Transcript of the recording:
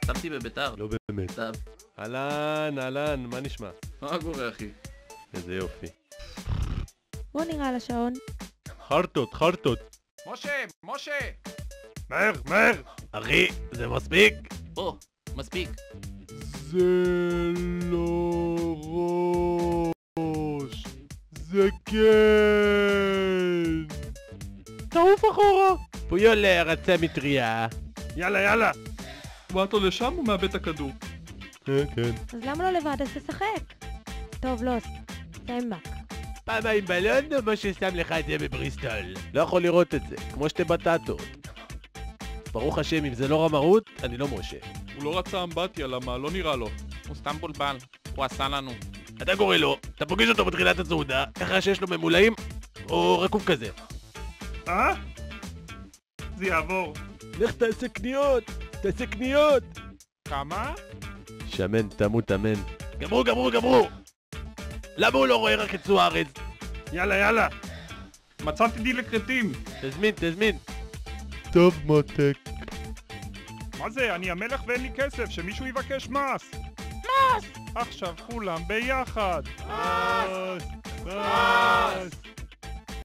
שמתי בביתר. לא באמת. סתם. אהלן, מה נשמע? מה קורה אחי? איזה יופי. בוא נראה על השעון. חרטות. משה! מהר! אחי, זה מספיק? או, מספיק. זה לא ראש. זה כן. תעוף אחורה. פויולה רצה מטריה. יאללה. בעט לו לשם הוא מאבד את הכדור. כן. אז למה לא לבד? אז תשחק. טוב, לא, סיימק. פעמיים בלון או משה שם לך את זה בבריסטול? לא יכול לראות את זה, כמו שתי בטטות. ברוך השם, אם זה לא רמאות, אני לא משה. הוא לא רצה אמבטיה, למה? לא נראה לו. הוא סתם בולבל. הוא עשה לנו. אתה קורא לו, אתה פוגש אותו בתחילת הסעודה, ככה שיש לו ממולאים, או רקוב כזה. זה יעבור. לך תעשה קניות! כמה? שמן תמות אמן. גמרו! למה הוא לא רואה רק את סוארז? יאללה. מצאתי דיל לכרתים. תזמין. טוב מותק. מה זה? אני המלך ואין לי כסף, שמישהו יבקש מס. מס! עכשיו כולם ביחד. מס!